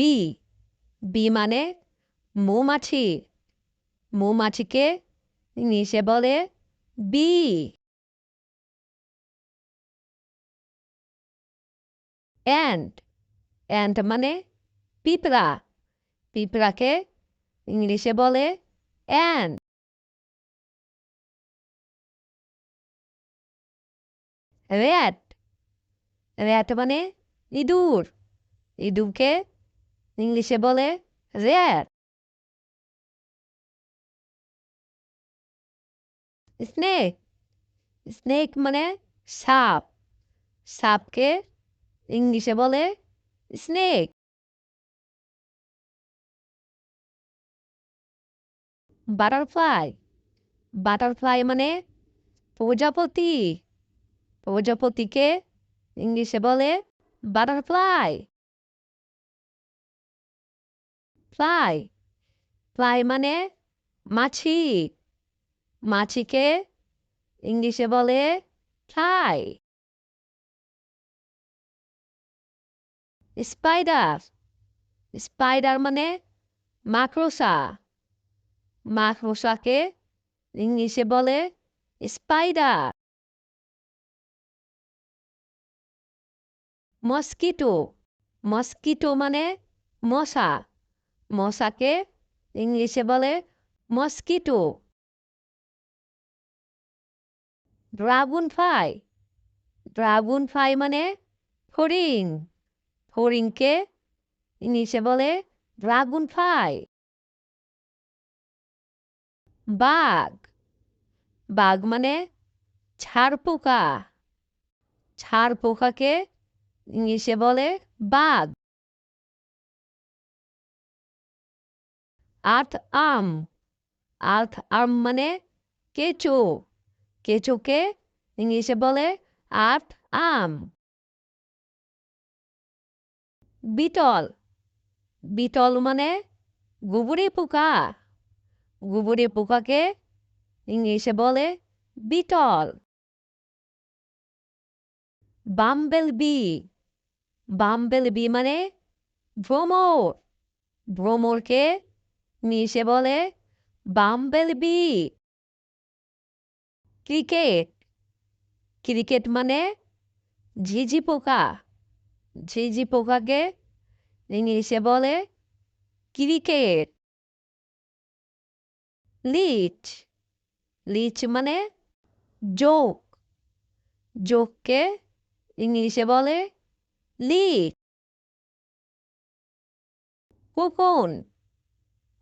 B B মানে মৌমাছি মৌমাছিকে ইংলিশে বলে বি অ্যান্ট মানে পিঁপড়া পিঁপড়াকে ইংলিশে বলে অ্যান্ট র্যাট মানে ইঁদুর ইঁদুরকে ইংলিশে বলে র্যাট স্নেক মানে সাপ সাপকে ইংলিশে বলে স্নেক বাটারফ্লাই মানে প্রজাপতি প্রজাপতিকে ইংলিশে বলে বাটারফ্লাই ফ্লাই মানে মাছি মাছিকে ইংলিশে বলে ফ্লাই স্পাইডার মানে মাকড়সাকে ইংলিশে বলে স্পাইডার মস্কিটো মানে মশাকে ইংলিশে বলে মস্কিটো ড্রাগন ফ্লাই মানে ফড়িংকে ইংলিশে বলে ড্রাগন ফ্লাই বাঘ মানে ছাড় পোকাকে ইংলিশে বলে বাঘ আর্থ আর্ম মানে কেঁচোকে ইংলিশে বলে আর্থ আর্ম বিটল মানে গুবরে পোকাকে ইংলিশে বলে বিটল বাম্বেল বি মানে ভ্রমরকে ইংলিশে বলে বাম্বেল বি ক্রিকেট মানে ঝিঝি পোকাকে ইংলিশে বলে ক্রিকেট লিচ মানে জোককে ইংলিশে বলে লিচ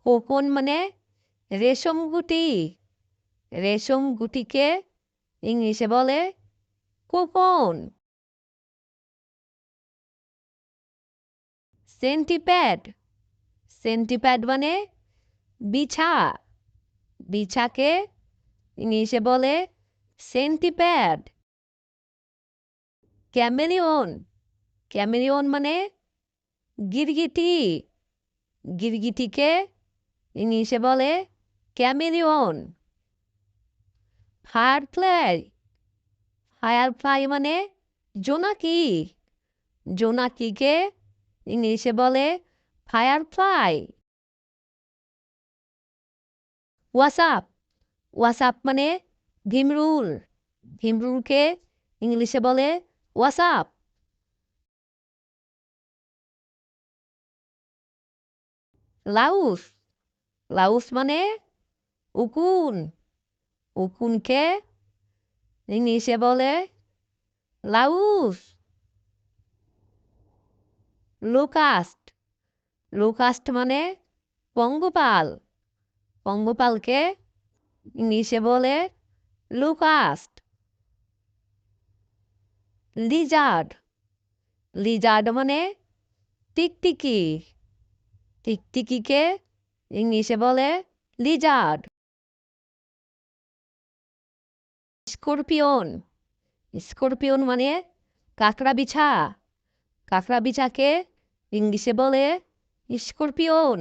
কোকন মানে রেশম গুটিকে ইংলিশে বলে কোকন সেন্টিপ্যাড মানে বিছাকে ইংলিশে বলে সেন্টিপ্যাড ক্যামেলিয়ন মানে গিরগিটিকে ইংলিশে বলে ক্যামেলিয়ন ফায়ারফ্লাই মানে জোনাকিকে ইংলিশে বলে ফায়ারফ্লাই ওয়াসাপ মানে ভীমরুলকে ইংলিশে বলে ওয়াসাপ লাউস মানে উকুনকে ইংলিশে বলে লাউস লোকাস্ট মানে পঙ্গপালকে ইংলিশে বলে লোকাস্ট লিজার্ড মানে টিকটিকিকে ইংলিশে বলে লিজার্ড স্করপিয়ন মানে কাঁকড়া বিছাকে ইংলিশে বলে স্করপিয়ন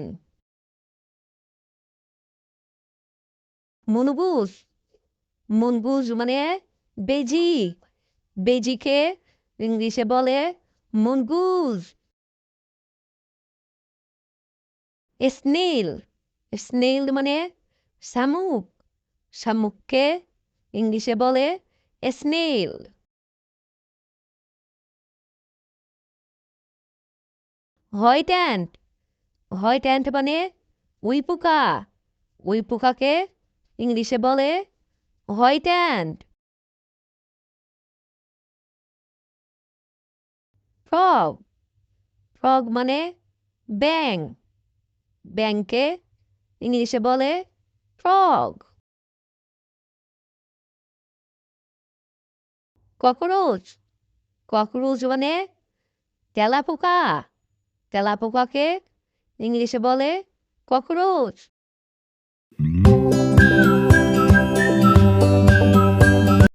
মুনগুজ মানে বেজিকে ইংলিশে বলে মুনগুজ স্নেল স্নেল মানে শামুক শামুককে ইংলিশে বলে snail. White ant white ant মানে উই পোকা উই পোকাকে ইংলিশে বলে হোয়াইট অ্যান্ট। ফ্রগ ফ্রগ মানে ব্যাং ব্যাংকে ইংলিশে বলে ফ্রগ। ককরোচ ককরোচ মানে তেলাপোকা তেলাপোকাকে ইংলিশে বলে ককরোচ।